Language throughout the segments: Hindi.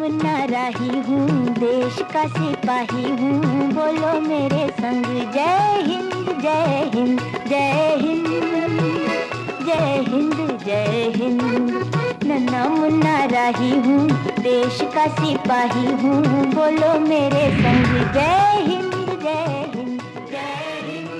मुन्ना राही हूँ, देश का सिपाही हूँ, बोलो मेरे संग जय हिंद जय हिंद जय हिंद जय हिंद जय हिंद। नन्ना मुन्ना राही हूँ, देश का सिपाही हूँ, बोलो मेरे संग जय हिंद जय हिंद जय हिंद।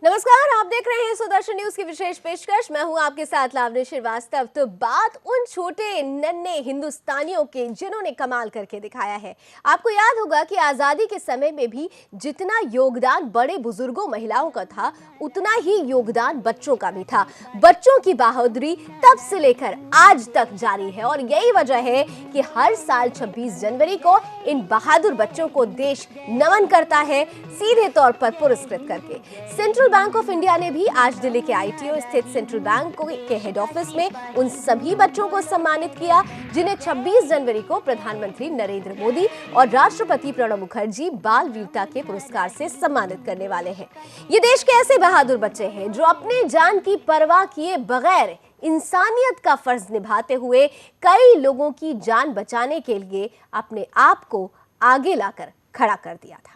नमस्कार, आप देख रहे हैं सुदर्शन न्यूज की विशेष पेशकश। मैं हूं आपके साथ लावनी श्रीवास्तव। तो बात उन छोटे नन्हे हिंदुस्तानियों के जिन्होंने कमाल करके दिखाया है। आपको याद होगा कि आजादी के समय में भी जितना योगदान बड़े बुजुर्गों महिलाओं का था, उतना ही योगदान बच्चों का भी था। बच्चों की बहादुरी तब से लेकर आज तक जारी है और यही वजह है कि हर साल 26 जनवरी को इन बहादुर बच्चों को देश नमन करता है, सीधे तौर पर पुरस्कृत करके। सेंट्रल बैंक ऑफ इंडिया ने भी आज दिल्ली के आईटीओ स्थित सेंट्रल बैंक के हेड ऑफिस में उन सभी बच्चों को सम्मानित किया जिन्हें 26 जनवरी को प्रधानमंत्री नरेंद्र मोदी और राष्ट्रपति प्रणब मुखर्जी बाल वीरता के पुरस्कार से सम्मानित करने वाले हैं। ये देश के ऐसे बहादुर बच्चे हैं जो अपने जान की परवाह किए बगैर इंसानियत का फर्ज निभाते हुए कई लोगों की जान बचाने के लिए अपने आप को आगे लाकर खड़ा कर दिया था।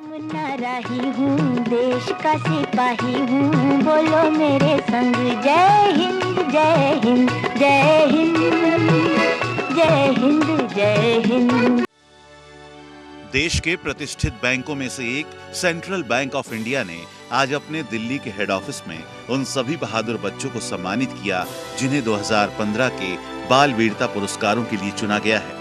मुन्ना राही हूँ, देश का सिपाही हूँ, बोलो मेरे संग जय हिंद जय हिंद जय हिंद जय हिंद जय हिंद। देश के प्रतिष्ठित बैंकों में से एक सेंट्रल बैंक ऑफ इंडिया ने आज अपने दिल्ली के हेड ऑफिस में उन सभी बहादुर बच्चों को सम्मानित किया जिन्हें 2015 के बाल वीरता पुरस्कारों के लिए चुना गया है।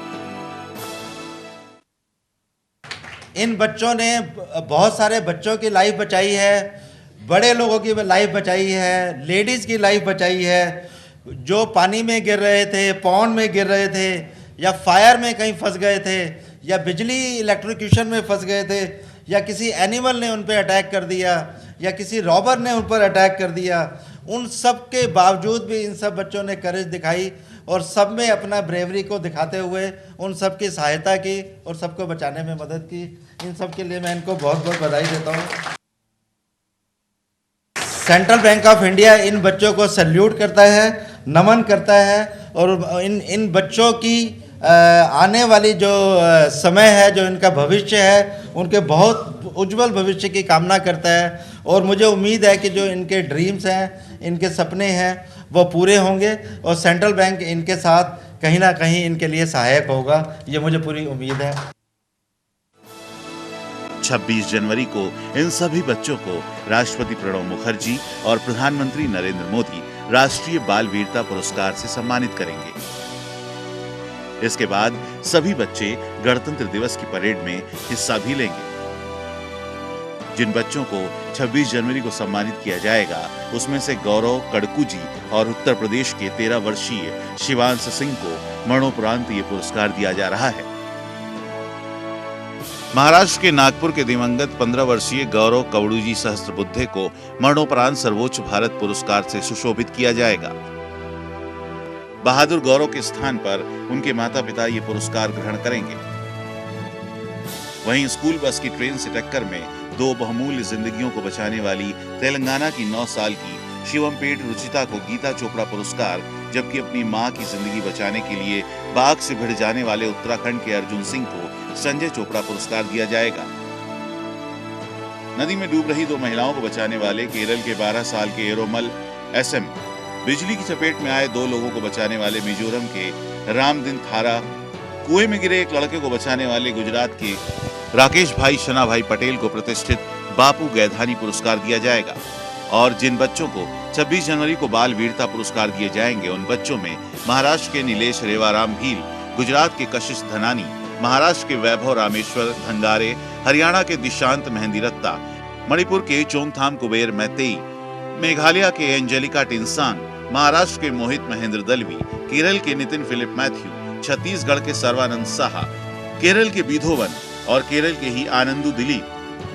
इन बच्चों ने बहुत सारे बच्चों की लाइफ बचाई है, बड़े लोगों की लाइफ बचाई है, लेडीज़ की लाइफ बचाई है, जो पानी में गिर रहे थे, पौंड में गिर रहे थे, या फायर में कहीं फंस गए थे, या बिजली इलेक्ट्रिक्यूशन में फंस गए थे, या किसी एनिमल ने उन पर अटैक कर दिया, या किसी रॉबर ने उन पर अटैक कर दिया। उन सब के बावजूद भी इन सब बच्चों ने करेज दिखाई और सब में अपना ब्रेवरी को दिखाते हुए उन सब की सहायता की और सबको बचाने में मदद की। इन सब के लिए मैं इनको बहुत बहुत बधाई देता हूँ। Central bank of India in बच्चों को सैल्यूट करता है, नमन करता है और इन बच्चों की आने वाली जो समय है, जो इनका भविष्य है, उनके बहुत उज्जवल भविष्य की कामना करता है। और मुझे उम्मीद है कि जो इनके ड्रीम्स हैं, इनके सपने हैं, वो पूरे होंगे और सेंट्रल बैंक इनके साथ कहीं ना कहीं इनके लिए सहायक होगा, ये मुझे पूरी उम्मीद है। 26 जनवरी को इन सभी बच्चों को राष्ट्रपति प्रणब मुखर्जी और प्रधानमंत्री नरेंद्र मोदी राष्ट्रीय बाल वीरता पुरस्कार से सम्मानित करेंगे। इसके बाद सभी बच्चे गणतंत्र दिवस की परेड में हिस्सा भी लेंगे। जिन बच्चों को 26 जनवरी को सम्मानित किया जाएगा, उसमें से गौरव कड़कू जी और उत्तर प्रदेश के 13 वर्षीय शिवांश सिंह को मरणोपरांत ये पुरस्कार दिया जा रहा है। महाराष्ट्र के नागपुर के दिवंगत 15 वर्षीय गौरव कवड़ूजी सहस्त्रबुद्धे को मरणोपरांत सर्वोच्च भारत पुरस्कार से सुशोभित किया जाएगा। बहादुर गौरव के स्थान पर उनके माता पिता ये पुरस्कार ग्रहण करेंगे। वहीं स्कूल बस की ट्रेन से टक्कर में 2 बहुमूल्य जिंदगियों को बचाने वाली तेलंगाना की 9 साल की शिवमपेट रुचिता को गीता चोपड़ा पुरस्कार, जबकि अपनी मां की जिंदगी बचाने के लिए बाघ से भिड़ जाने वाले उत्तराखंड के अर्जुन सिंह को संजय चोपड़ा पुरस्कार दिया जाएगा। नदी में डूब रही 2 महिलाओं को बचाने वाले केरल के 12 साल के एरोमल SM, बिजली की चपेट में आए 2 लोगों को बचाने वाले मिजोरम के रामदिन थारा, कुएं में गिरे एक लड़के को बचाने वाले गुजरात के राकेश भाई शना भाई पटेल को प्रतिष्ठित बापू गैधानी पुरस्कार दिया जाएगा। और जिन बच्चों को 26 जनवरी को बाल वीरता पुरस्कार दिए जाएंगे, उन बच्चों में महाराष्ट्र के नीलेश रेवाराम भील, गुजरात के कशिश धनानी, महाराष्ट्र के वैभव रामेश्वर धंगारे, हरियाणा के दिशांत मेहंदी रत्ता, मणिपुर के चोंगथाम कुबेर मैतेई, मेघालय के एंजेलिका टिंसान, महाराष्ट्र के मोहित महेंद्र दलवी, केरल के नितिन फिलिप मैथ्यू, छत्तीसगढ़ के सर्वानंद साहा, केरल के बिधोवन और केरल के ही आनंदू दिलीप,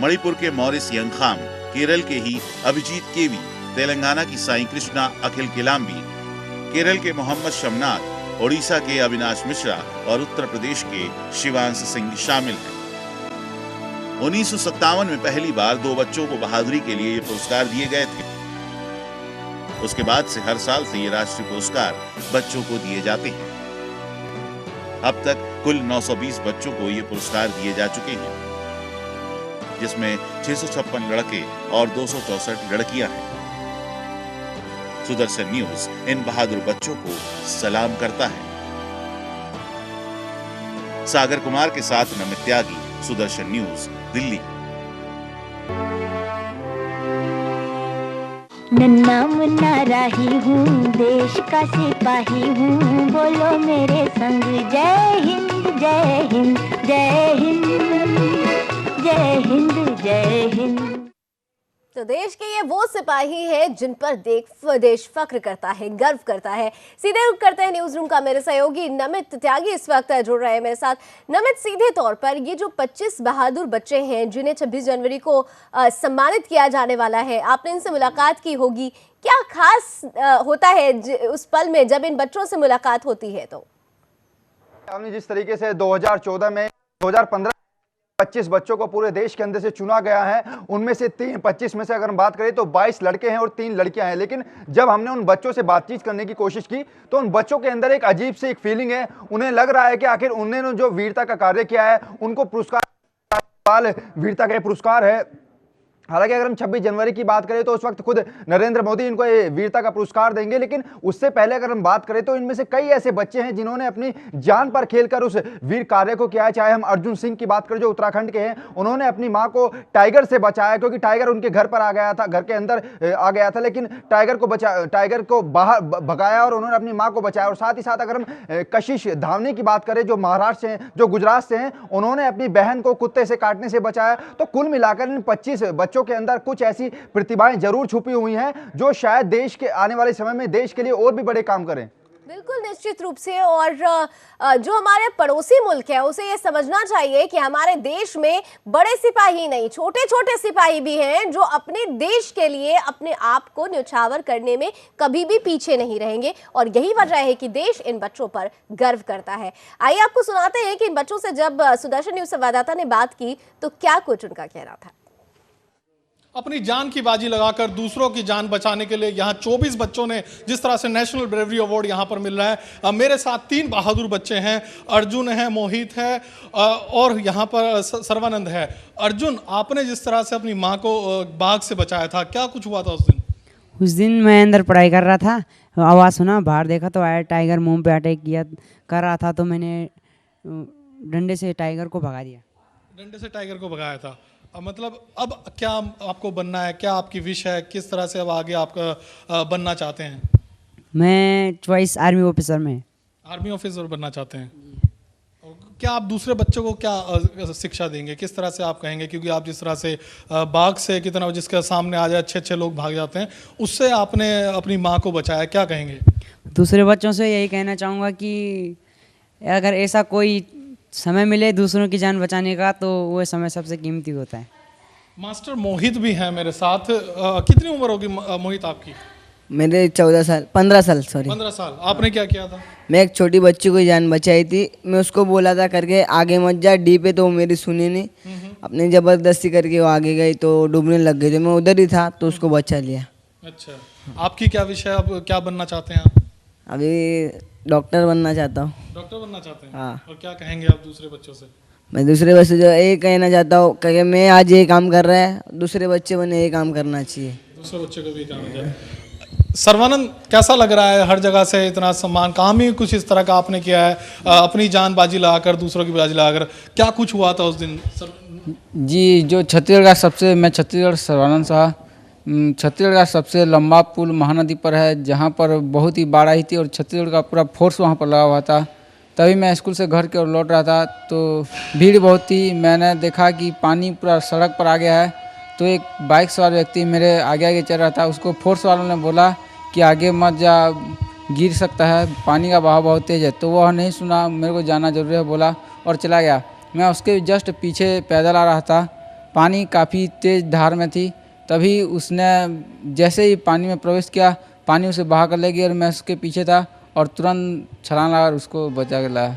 मणिपुर के मॉरिस यंगखाम, केरल के ही अभिजीत केवी, तेलंगाना की साई कृष्णा अखिल किलाम्बी, केरल के मोहम्मद शमनाथ, ओडिशा के अविनाश मिश्रा और उत्तर प्रदेश के शिवांश सिंह शामिल हैं। 1957 में पहली बार 2 बच्चों को बहादुरी के लिए ये पुरस्कार दिए गए थे। उसके बाद से हर साल से ये राष्ट्रीय पुरस्कार बच्चों को दिए जाते हैं। अब तक कुल 920 बच्चों को ये पुरस्कार दिए जा चुके हैं, जिसमें 656 लड़के और 264 लड़कियां हैं। सुदर्शन न्यूज इन बहादुर बच्चों को सलाम करता है। सागर कुमार के साथ नमित त्यागी, सुदर्शन न्यूज, दिल्ली। नन्ना मुन्ना राही हूँ, देश का सिपाही हूँ, बोलो मेरे संग जय हिंद जय हिंद जय हिंद जय हिंद जय हिंद। तो देश के ये वो सिपाही हैं जिन पर देश फख्र करता है, गर्व करता है। सीधे रुख करते हैं न्यूज रूम का। मेरे सहयोगी नमित त्यागी इस वक्त जुड़ रहे हैं मेरे साथ। नमित, सीधे तौर पर ये जो 25 बहादुर बच्चे हैं जिन्हें 26 जनवरी को सम्मानित किया जाने वाला है, आपने इनसे मुलाकात की होगी, क्या खास होता है उस पल में जब इन बच्चों से मुलाकात होती है? तो हमने जिस तरीके से 2014 में 2015 25 बच्चों को पूरे देश के अंदर से चुना गया है, उनमें से 25 में से अगर हम बात करें तो 22 लड़के हैं और 3 लड़कियां हैं। लेकिन जब हमने उन बच्चों से बातचीत करने की कोशिश की तो उन बच्चों के अंदर एक अजीब सी एक फीलिंग है। उन्हें लग रहा है कि आखिर उन्होंने जो वीरता का कार्य किया है उनको पुरस्कार, वीरता का पुरस्कार है। हालांकि अगर हम 26 जनवरी की बात करें तो उस वक्त खुद नरेंद्र मोदी इनको ये वीरता का पुरस्कार देंगे, लेकिन उससे पहले अगर हम बात करें तो इनमें से कई ऐसे बच्चे हैं जिन्होंने अपनी जान पर खेलकर उस वीर कार्य को किया है। चाहे हम अर्जुन सिंह की बात करें जो उत्तराखंड के हैं, उन्होंने अपनी मां को टाइगर से बचाया, क्योंकि टाइगर उनके घर पर आ गया था, घर के अंदर आ गया था, लेकिन टाइगर को बाहर भगाया और उन्होंने अपनी मां को बचाया। और साथ ही साथ अगर हम कशिश धावनी की बात करें जो महाराष्ट्र से हैं, जो गुजरात से हैं, उन्होंने अपनी बहन को कुत्ते से काटने से बचाया। तो कुल मिलाकर इन 25 बच्चों के अंदर कुछ ऐसी प्रतिभाएं जरूर छुपी हुई हैं जो शायद देश के आने वाले समय में देश के लिए और भी बड़े काम करें। बिल्कुल, निश्चित रूप से। और जो हमारे पड़ोसी मुल्क है उसे ये समझना चाहिए कि हमारे देश में बड़े सिपाही नहीं, छोटे छोटे सिपाही भी हैं जो अपने देश के लिए अपने आप को न्यौछावर करने में कभी भी पीछे नहीं रहेंगे। और यही वजह है कि देश इन बच्चों पर गर्व करता है। आइए आपको सुनाते हैं कि इन बच्चों से जब सुदर्शन न्यूज संवाददाता ने बात की तो क्या कुछ उनका कहना था। अपनी जान की बाजी लगाकर दूसरों की जान बचाने के लिए यहाँ 24 बच्चों ने जिस तरह से नेशनल ब्रेवरी अवार्ड यहाँ पर मिल रहा है। मेरे साथ 3 बहादुर बच्चे हैं, अर्जुन है, मोहित है और यहाँ पर सर्वानंद है। अर्जुन, आपने जिस तरह से अपनी माँ को बाघ से बचाया था, क्या कुछ हुआ था उस दिन? उस दिन मैं अंदर पढ़ाई कर रहा था, आवाज़ सुना, बाहर देखा तो आया टाइगर मुंह पे अटैक किया कर रहा था, तो मैंने डंडे से टाइगर को भगा दिया। डंडे से टाइगर को भगाया था। मतलब अब क्या आपको बनना है, क्या आपकी विश है, किस तरह से अब आगे आपका बनना चाहते हैं? मैं चॉइस आर्मी ऑफिसर में, आर्मी ऑफिसर बनना चाहते हैं। क्या आप दूसरे बच्चों को क्या शिक्षा देंगे, किस तरह से आप कहेंगे? क्योंकि आप जिस तरह से बाघ से कितना जिसके सामने आ जाए अच्छे लोग भाग जाते हैं, उससे आपने अपनी माँ को बचाया, क्या कहेंगे? दूसरे बच्चों से यही कहना चाहूँगा कि अगर ऐसा कोई समय मिले दूसरों की जान बचाने का तो वो समय सबसे कीमती होता है। मास्टर मोहित भी हैं मेरे साथ। कितनी उम्र होगी मोहित आपकी? मेरे 15 साल। 15 साल। आपने क्या किया था? मैं एक छोटी बच्ची को जान बचाई थी। मैं उसको बोला था करके आगे मत जा डी पे, तो वो मेरी सुनी नहीं, अपनी ज़बरदस्ती करके वो आगे गई तो डूबने लग गई। तो मैं उधर ही था तो उसको बचा लिया। अच्छा, आपकी क्या विषय, अब क्या बनना चाहते हैं आप? अभी डॉक्टर बनना चाहता हूँ। डॉक्टर बनना चाहते हैं? हाँ। और क्या कहेंगे आप दूसरे बच्चों से? मैं दूसरे बच्चे जो ये कहना चाहता हूँ कि मैं आज ये काम कर रहा है, दूसरे बच्चे बने ये काम करना चाहिए, दूसरे बच्चे को भी काम हो जाए। सर्वानंद, कैसा लग रहा है हर जगह से इतना सम्मान? काम ही कुछ इस तरह का आपने किया है, अपनी जान बाजी लगाकर, दूसरों की बाजी लगाकर, क्या कुछ हुआ था उस दिन? जी, जो छत्तीसगढ़ का मैं छत्तीसगढ़ सर्वानंद शाह, छत्तीसगढ़ का सबसे लंबा पुल महानदी पर है, जहाँ पर बहुत ही बाढ़ आई थी और छत्तीसगढ़ का पूरा फोर्स वहाँ पर लगा हुआ था। तभी मैं स्कूल से घर की ओर लौट रहा था तो भीड़ बहुत थी। मैंने देखा कि पानी पूरा सड़क पर आ गया है, तो एक बाइक सवार व्यक्ति मेरे आगे आगे चल रहा था। उसको फोर्स वालों ने बोला कि आगे मत जा, गिर सकता है, पानी का बहाव बहुत तेज़ है। तो वह नहीं सुना, मेरे को जाना जरूरी है बोला और चला गया। मैं उसके जस्ट पीछे पैदल आ रहा था, पानी काफ़ी तेज़ धार में थी। तभी उसने जैसे ही पानी में प्रवेश किया, पानी उसे बहा कर ले गई और मैं उसके पीछे था और तुरंत छलांग लगा उसको बचा के लाया।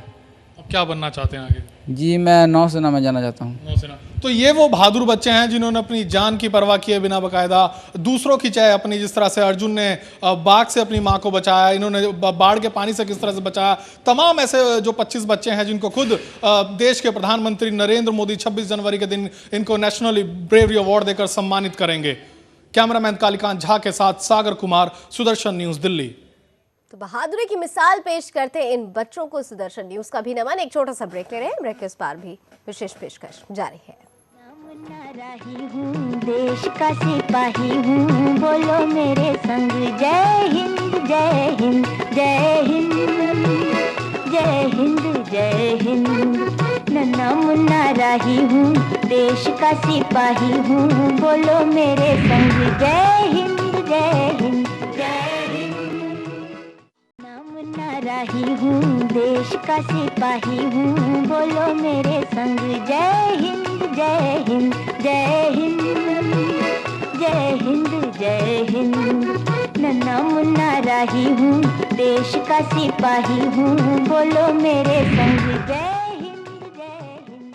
अब क्या बनना चाहते हैं आगे? जी, मैं नौसेना में जाना चाहता हूँ। नौसेना। तो ये वो बहादुर बच्चे हैं जिन्होंने अपनी जान की परवाह किए बिना बकायदा दूसरों की, चाहे अपनी, जिस तरह से अर्जुन ने बाघ से अपनी मां को बचाया, इन्होंने बाढ़ के पानी से किस तरह से बचाया, तमाम ऐसे जो 25 बच्चे हैं जिनको खुद देश के प्रधानमंत्री नरेंद्र मोदी 26 जनवरी के दिन इनको नेशनल ब्रेवरी अवार्ड देकर सम्मानित करेंगे। कैमरामैन कालीकांत झा के साथ सागर कुमार, सुदर्शन न्यूज, दिल्ली। तो बहादुरी की मिसाल पेश करते हैं इन बच्चों को सुदर्शन न्यूज का भी नमन। एक छोटा सा ब्रेक ले रहे हैं, ब्रेक के उस पार भी विशेष पेशकश जारी है। राही हूँ, देश का सिपाही हूँ, बोलो मेरे संग जय हिंद जय हिंद जय हिंद जय हिंद जय हिंद। नन्ना मुन्ना राही हूँ, देश का सिपाही हूँ, बोलो मेरे संग जय हिंद जय हिंद जय हिंद। मुन्ना राही हूँ, देश का सिपाही हूँ, बोलो मेरे संग जय हिंद जय हिंद जय हिंद जय हिंद जय हिंद। नन्ना मुन्ना राही हूँ, देश का सिपाही हूँ, बोलो मेरे संग जय हिंद जय हिंद।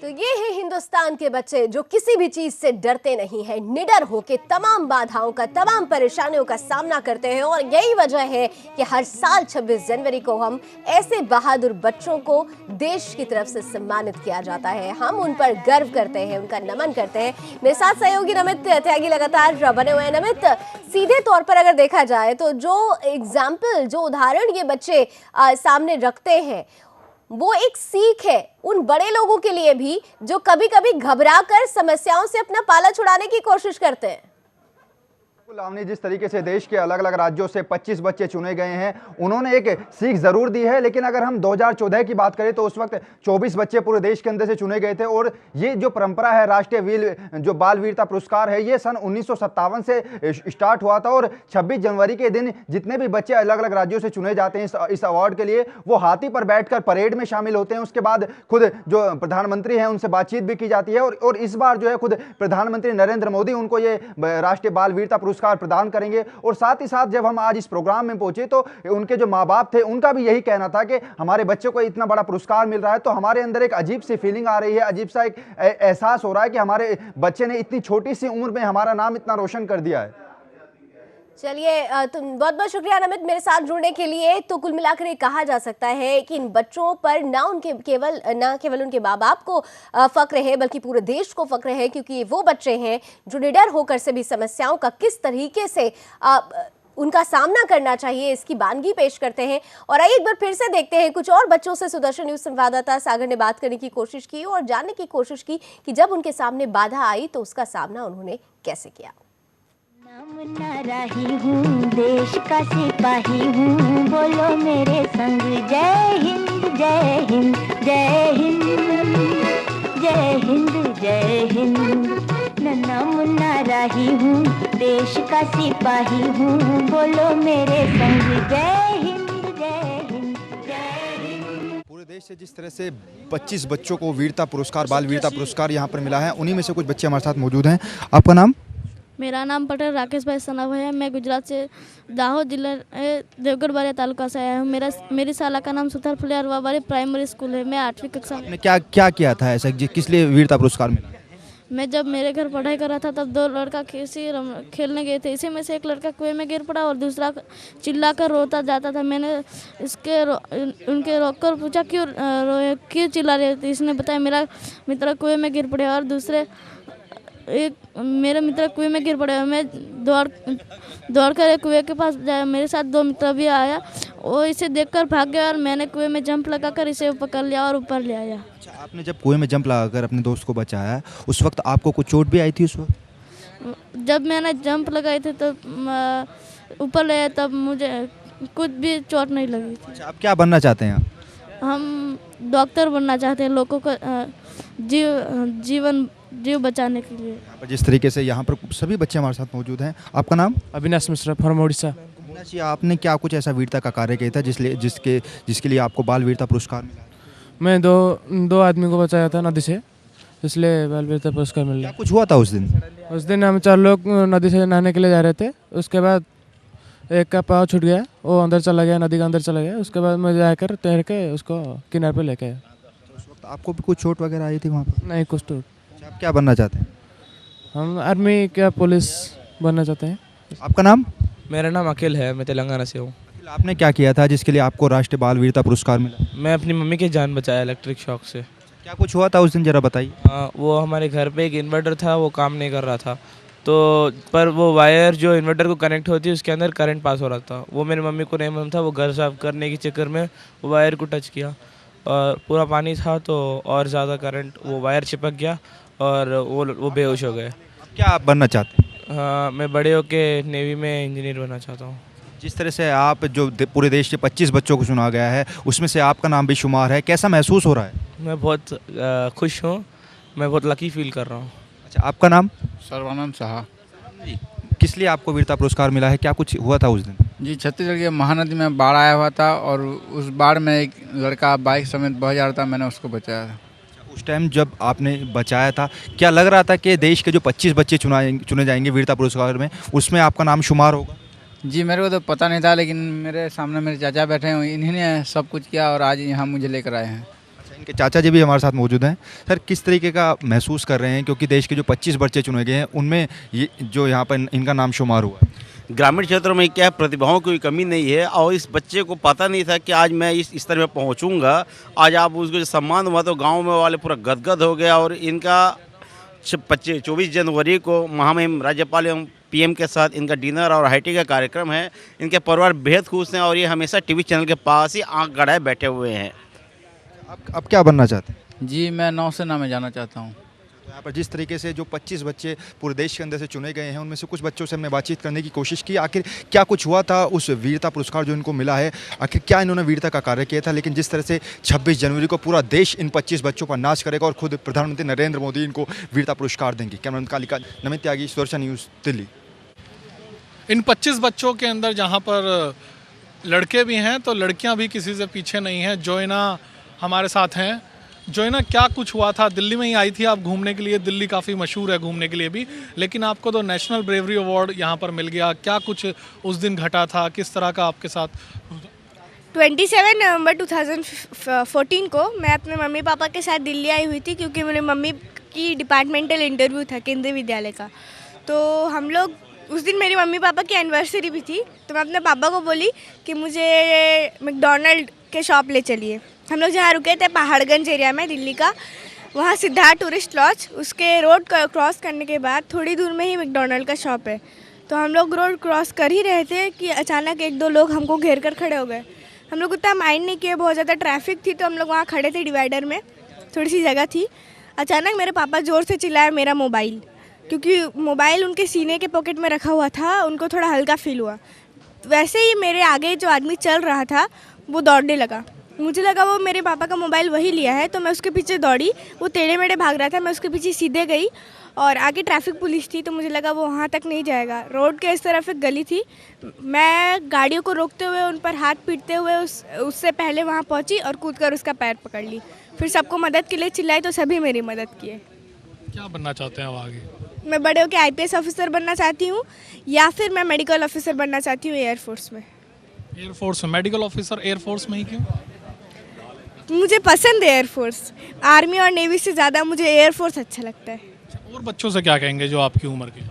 तो ये है हिंदुस्तान के बच्चे जो किसी भी चीज से डरते नहीं हैं, निडर होकर तमाम बाधाओं का, तमाम परेशानियों का सामना करते हैं। और यही वजह है कि हर साल 26 जनवरी को हम ऐसे बहादुर बच्चों को देश की तरफ से सम्मानित किया जाता है। हम उन पर गर्व करते हैं, उनका नमन करते हैं। मेरे साथ सहयोगी नमित त्यागी लगातार बने हुए हैं। नमित, सीधे तौर पर अगर देखा जाए तो जो एग्जाम्पल, जो उदाहरण ये बच्चे सामने रखते हैं, वो एक सीख है उन बड़े लोगों के लिए भी जो कभी कभी घबराकर समस्याओं से अपना पाला छुड़ाने की कोशिश करते हैं। लावनी, जिस तरीके से देश के अलग अलग राज्यों से 25 बच्चे चुने गए हैं, उन्होंने एक सीख जरूर दी है। लेकिन अगर हम 2014 की बात करें तो उस वक्त 24 बच्चे पूरे देश के अंदर से चुने गए थे। और ये जो परंपरा है, राष्ट्रीय जो बाल वीरता पुरस्कार है, ये सन 1957 से स्टार्ट हुआ था। और 26 जनवरी के दिन जितने भी बच्चे अलग अलग राज्यों से चुने जाते हैं इस अवार्ड के लिए, वो हाथी पर बैठकर परेड में शामिल होते हैं। उसके बाद खुद जो प्रधानमंत्री हैं उनसे बातचीत भी की जाती है। और इस बार जो है खुद प्रधानमंत्री नरेंद्र मोदी उनको ये राष्ट्रीय बाल वीरता पुरस्कार प्रदान करेंगे। और साथ ही साथ जब हम आज इस प्रोग्राम में पहुंचे तो उनके जो माँ बाप थे, उनका भी यही कहना था कि हमारे बच्चों को इतना बड़ा पुरस्कार मिल रहा है तो हमारे अंदर एक अजीब सी फीलिंग आ रही है, अजीब सा एक एहसास हो रहा है कि हमारे बच्चे ने इतनी छोटी सी उम्र में हमारा नाम इतना रोशन कर दिया है। चलिए, तुम बहुत बहुत शुक्रिया नमित मेरे साथ जुड़ने के लिए। तो कुल मिलाकर ये कहा जा सकता है कि इन बच्चों पर न केवल उनके माँ बाप को फक्र है, बल्कि पूरे देश को फक्र है, क्योंकि ये वो बच्चे हैं जो निडर होकर से भी समस्याओं का किस तरीके से उनका सामना करना चाहिए, इसकी बानगी पेश करते हैं। और आइए एक बार फिर से देखते हैं कुछ और बच्चों से सुदर्शन न्यूज संवाददाता सागर ने बात करने की कोशिश की और जानने की कोशिश की कि जब उनके सामने बाधा आई तो उसका सामना उन्होंने कैसे किया। मुन्ना राही हूँ, देश का सिपाही हूँ, बोलो मेरे संग जय हिंद जय हिंद जय हिंद जय हिंद जय हिंद। नन्ना मुन्ना राही हूँ, देश का सिपाही हूँ, बोलो मेरे संग जय हिंद जय हिंद जय हिंद। पूरे देश से जिस तरह से 25 बच्चों को वीरता पुरस्कार, बाल वीरता पुरस्कार यहाँ पर मिला है, उन्हीं में से कुछ बच्चे हमारे साथ मौजूद हैं। आपका नाम? मेरा नाम पटेल राकेश भाई सनाभ है। मैं गुजरात से दाहोद जिले देवगढ़ बारिया तालुका से आया हूँ। मेरी शाला का नाम सुथार फुलिया अरवाबारी प्राइमरी स्कूल है। मैं 8वीं कक्षा में। क्या किया था ऐसा, किस लिए वीरता पुरस्कार मिला? मैं जब मेरे घर पढ़ाई कर रहा था तब 2 लड़का खेलने गए थे। इसी में से एक लड़का कुएं में गिर पड़ा और दूसरा चिल्ला कर रोता जाता था। मैंने उनके रोक कर पूछा क्यों चिल्ला रहे थे। इसने बताया मेरा मित्र कुएं में गिर पड़े और दूसरे मेरे मित्र कुएं में गिर पड़े। मैं दौड़ कर कुएं के पास जाया। मेरे साथ 2 मित्र भी आया, वो इसे देखकर भाग गया और मैंने कुएं में जंप लगाकर इसे पकड़ लिया और ऊपर ले आया। अच्छा, आपने जब कुएं में जंप लगाकर अपने दोस्त को बचाया, उस वक्त आपको कुछ चोट भी आई थी? उस वक्त जब मैंने जंप लगाई थी तो ऊपर ले आया, तब मुझे कुछ भी चोट नहीं लगी थी। अच्छा, आप क्या बनना चाहते हैं? हम डॉक्टर बनना चाहते हैं, लोगों का जीव बचाने के लिए। जिस तरीके से यहाँ पर सभी बच्चे हमारे साथ मौजूद हैं। आपका नाम? अविनाश मिश्रा फ्रॉम ओडिशा। अविनाश जी, आपने क्या कुछ ऐसा वीरता का कार्य किया था जिसके लिए आपको बाल वीरता पुरस्कार मिला? मैं दो आदमी को बचाया था नदी से, इसलिए बाल वीरता पुरस्कार मिला। क्या कुछ हुआ था उस दिन? उस दिन हम 4 लोग नदी से नहाने के लिए जा रहे थे। उसके बाद एक का पाँव छूट गया, वो अंदर चला गया, नदी के अंदर चला गया। उसके बाद मैं जाकर तैर के उसको किनारे पे लेके आया। तो आपको भी कुछ चोट वगैरह आई थी वहाँ पर? नहीं कुछ तो। अच्छा, आप क्या बनना चाहते हैं? हम आर्मी क्या पुलिस बनना चाहते हैं। आपका नाम? मेरा नाम अखिल है, मैं तेलंगाना से हूँ। अखिल, आपने क्या किया था जिसके लिए आपको राष्ट्रीय बाल वीरता पुरस्कार मिला? मैं अपनी मम्मी की जान बचाया इलेक्ट्रिक शॉक से। क्या कुछ हुआ था उस दिन, जरा बताइए। वो हमारे घर पे एक इन्वर्टर था, वो काम नहीं कर रहा था, तो पर वो वायर जो इन्वर्टर को कनेक्ट होती है उसके अंदर करंट पास हो रहा था। वो मेरी मम्मी को नहीं मालूम था, वो घर साफ करने के चक्कर में वो वायर को टच किया और पूरा पानी था तो और ज़्यादा करंट, वो वायर चिपक गया और वो बेहोश हो गए। क्या आप बनना चाहते हैं? हाँ, मैं बड़े होके नेवी में इंजीनियर बनना चाहता हूँ। जिस तरह से आप जो पूरे देश के 25 बच्चों को चुना गया है उसमें से आपका नाम भी शुमार है, कैसा महसूस हो रहा है? मैं बहुत खुश हूँ, मैं बहुत लकी फील कर रहा हूँ। अच्छा, आपका नाम? सर्वानंद साहा। किस लिए आपको वीरता पुरस्कार मिला है, क्या कुछ हुआ था उस दिन? जी, छत्तीसगढ़ के महानदी में बाढ़ आया हुआ था और उस बाढ़ में एक लड़का बाइक समेत बह जा रहा था, मैंने उसको बचाया था। उस टाइम जब आपने बचाया था, क्या लग रहा था कि देश के जो 25 बच्चे चुने जाएंगे वीरता पुरस्कार में, उसमें आपका नाम शुमार होगा? जी, मेरे को तो पता नहीं था, लेकिन मेरे सामने मेरे चाचा बैठे हैं, इन्हीं ने सब कुछ किया और आज यहाँ मुझे लेकर आए हैं। अच्छा, इनके चाचा जी भी हमारे साथ मौजूद हैं। सर, किस तरीके का महसूस कर रहे हैं, क्योंकि देश के जो 25 बच्चे चुने गए हैं उनमें ये जो यहाँ पर इनका नाम शुमार हुआ है? ग्रामीण क्षेत्रों में क्या प्रतिभाओं की कोई कमी नहीं है और इस बच्चे को पता नहीं था कि आज मैं इस स्तर में पहुंचूंगा। आज आप उसको जो सम्मान हुआ तो गांव में वाले पूरा गदगद हो गया और इनका 24 जनवरी को महामहिम राज्यपाल एवं पीएम के साथ इनका डिनर और हाईटी का कार्यक्रम है। इनके परिवार बेहद खुश हैं और ये हमेशा टीवी चैनल के पास ही आंख गड़ाए बैठे हुए हैं। आप क्या बनना चाहते हैं? जी, मैं नौसेना में जाना चाहता हूँ। तो यहाँ पर जिस तरीके से जो 25 बच्चे पूरे देश के अंदर से चुने गए हैं उनमें से कुछ बच्चों से हमने बातचीत करने की कोशिश की, आखिर क्या कुछ हुआ था उस वीरता पुरस्कार जो इनको मिला है, आखिर क्या इन्होंने वीरता का कार्य किया था। लेकिन जिस तरह से 26 जनवरी को पूरा देश इन 25 बच्चों पर नाच करेगा और खुद प्रधानमंत्री नरेंद्र मोदी इनको वीरता पुरस्कार देंगे। कैमरामैन कालिका नमित त्यागी, सुदर्शन न्यूज़, दिल्ली। इन 25 बच्चों के अंदर जहाँ पर लड़के भी हैं तो लड़कियाँ भी किसी से पीछे नहीं हैं। जोइना हमारे साथ हैं। जोइना, क्या कुछ हुआ था? दिल्ली में ही आई थी आप घूमने के लिए, दिल्ली काफ़ी मशहूर है घूमने के लिए भी, लेकिन आपको तो नेशनल ब्रेवरी अवार्ड यहाँ पर मिल गया। क्या कुछ उस दिन घटा था, किस तरह का आपके साथ? 27 नवंबर 2014 को मैं अपने मम्मी पापा के साथ दिल्ली आई हुई थी, क्योंकि मेरे मम्मी की डिपार्टमेंटल इंटरव्यू था केंद्रीय विद्यालय का। तो हम लोग उस दिन, मेरी मम्मी पापा की एनिवर्सरी भी थी, तो मैं अपने पापा को बोली कि मुझे मैकडॉनल्ड के शॉप ले चलिए। हम लोग जहाँ रुके थे पहाड़गंज एरिया में दिल्ली का, वहाँ सिद्धार्थ टूरिस्ट लॉज, उसके रोड क्रॉस करने के बाद थोड़ी दूर में ही मैकडॉनल्ड का शॉप है। तो हम लोग रोड क्रॉस कर ही रहे थे कि अचानक एक दो लोग हमको घेर कर खड़े हो गए। हम लोग उतना माइंड नहीं किए, बहुत ज़्यादा ट्रैफिक थी तो हम लोग वहाँ खड़े थे डिवाइडर में, थोड़ी सी जगह थी। अचानक मेरे पापा ज़ोर से चिल्लाया मेरा मोबाइल, क्योंकि मोबाइल उनके सीने के पॉकेट में रखा हुआ था, उनको थोड़ा हल्का फील हुआ। वैसे ही मेरे आगे जो आदमी चल रहा था वो दौड़ने लगा, मुझे लगा वो मेरे पापा का मोबाइल वही लिया है, तो मैं उसके पीछे दौड़ी। वो टेढ़े मेढ़े भाग रहा था, मैं उसके पीछे सीधे गई और आगे ट्रैफिक पुलिस थी तो मुझे लगा वो वहाँ तक नहीं जाएगा। रोड के इस तरफ एक गली थी, मैं गाड़ियों को रोकते हुए उन पर हाथ पीटते हुए उससे पहले वहाँ पहुँची और कूदकर उसका पैर पकड़ ली। फिर सबको मदद के लिए चिल्लाई तो सभी मेरी मदद किए। क्या बनना चाहते हैं आप आगे? मैं बड़े होकर IPS ऑफिसर बनना चाहती हूँ या फिर मैं मेडिकल ऑफिसर बनना चाहती हूँ एयरफोर्स में। एयरफोर्स में? मेडिकल ऑफिसर एयरफोर्स में ही क्यों? मुझे पसंद है एयरफोर्स, आर्मी और नेवी से ज़्यादा मुझे एयरफोर्स अच्छा लगता है। और बच्चों से क्या कहेंगे जो आपकी उम्र के?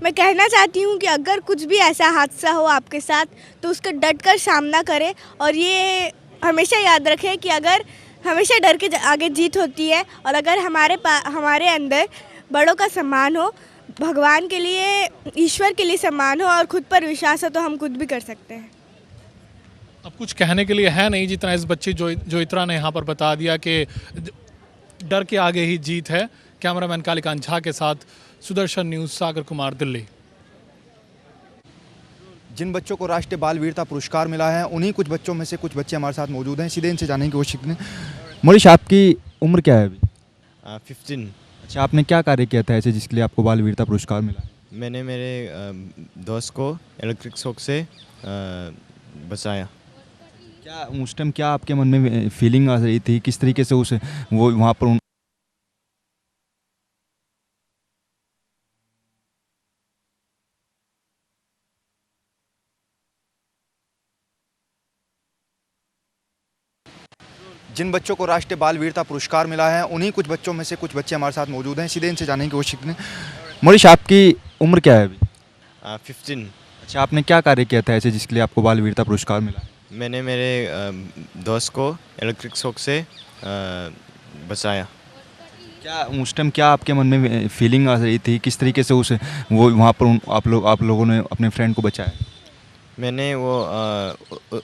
मैं कहना चाहती हूँ कि अगर कुछ भी ऐसा हादसा हो आपके साथ तो उसका डट कर सामना करें और ये हमेशा याद रखें कि अगर हमेशा डर के आगे जीत होती है और अगर हमारे अंदर बड़ों का सम्मान हो, भगवान के लिए, ईश्वर के लिए सम्मान हो और खुद पर विश्वास हो तो हम कुछ भी कर सकते हैं। अब कुछ कहने के लिए है नहीं, जितना इस बच्ची जो इतना ने यहाँ पर बता दिया कि डर के आगे ही जीत है। कैमरामैन कालिकांत झा के साथ सुदर्शन न्यूज़, सागर कुमार, दिल्ली। जिन बच्चों को राष्ट्रीय बाल वीरता पुरस्कार मिला है उन्हीं कुछ बच्चों में से कुछ बच्चे हमारे साथ मौजूद हैं, सीधे इनसे जानने की कोशिश करें। मोनिश, आपकी उम्र क्या है अभी? 15। अच्छा, आपने क्या कार्य किया था ऐसे जिसके लिए आपको बाल वीरता पुरस्कार मिला? मैंने मेरे दोस्त को इलेक्ट्रिक शॉक से बचाया। क्या उस टाइम क्या आपके मन में फीलिंग आ रही थी, किस तरीके से उस वो वहाँ पर जिन बच्चों को राष्ट्रीय बाल वीरता पुरस्कार मिला है, उन्हीं कुछ बच्चों में से कुछ बच्चे हमारे साथ मौजूद हैं। सीधे इनसे जानने की कोशिश करें। मोरिश, आपकी उम्र क्या है अभी? 15। अच्छा, आपने क्या कार्य किया था ऐसे जिसके लिए आपको बाल वीरता पुरस्कार मिला? मैंने मेरे दोस्त को इलेक्ट्रिक शॉक से बचाया। क्या उस टाइम क्या आपके मन में फीलिंग आ रही थी, किस तरीके से उसे वो वहाँ पर आप लोगों ने अपने फ्रेंड को बचाया? मैंने वो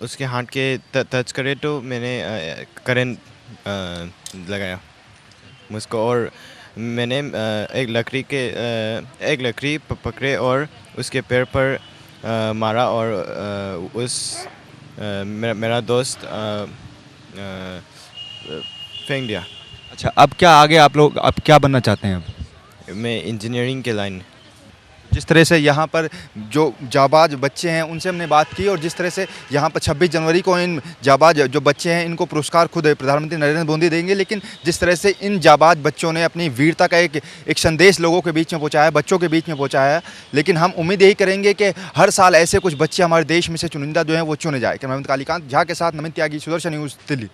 उसके हाथ के टच करे तो मैंने करंट लगाया मुझको, और मैंने एक लकड़ी पकड़े और उसके पैर पर मारा, और मेरा दोस्त फेंक दिया। अच्छा, अब क्या आगे आप लोग अब क्या बनना चाहते हैं? अब मैं इंजीनियरिंग के लाइन। जिस तरह से यहाँ पर जो जाबाज बच्चे हैं उनसे हमने बात की, और जिस तरह से यहाँ पर 26 जनवरी को इन जाबाज जो बच्चे हैं इनको पुरस्कार खुद प्रधानमंत्री नरेंद्र मोदी देंगे, लेकिन जिस तरह से इन जाबाज बच्चों ने अपनी वीरता का एक संदेश लोगों के बीच में पहुँचाया, बच्चों के बीच में पहुँचाया, लेकिन हम उम्मीद यही करेंगे कि हर साल ऐसे कुछ बच्चे हमारे देश में से चुनिंदा जो हैं वो चुने जाए। कैमरामैन कालीकांत झा के साथ नमित त्यागी, सुदर्शन न्यूज़, दिल्ली।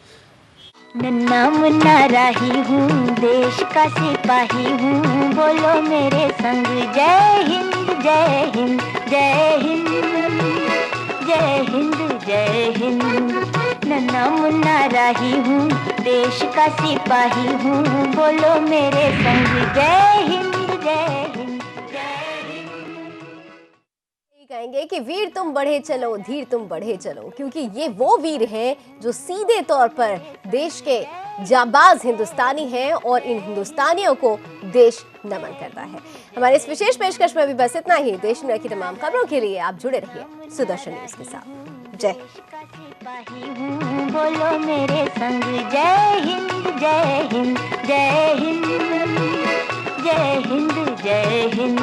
नन्ना मुन्ना राही हूँ, देश का सिपाही हूँ, बोलो मेरे संग जय हिंद जय हिंद जय हिंद जय हिंद जय हिंद। नन्ना मुन्ना राही हूँ, देश का सिपाही हूँ, बोलो मेरे संग जय हिंद जय हिंद। कहेंगे कि वीर तुम बढ़े चलो, धीर तुम बढ़े चलो, क्योंकि ये वो वीर हैं जो सीधे तौर पर देश के जाबाज हिंदुस्तानी हैं और इन हिंदुस्तानियों को देश नमन करता है। हमारे इस विशेष पेशकश में भी बस इतना ही। देश दुनिया की तमाम खबरों के लिए आप जुड़े रहिए सुदर्शन न्यूज़ के साथ। जय हिंद। बोलो मेरे संग जय हिंद जय हिंद जय हिंद जय हिंद जय हिंद।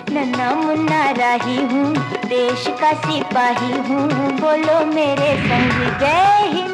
नन्ना मुन्ना राही हूँ, देश का सिपाही हूँ, बोलो मेरे संग जय हिंद।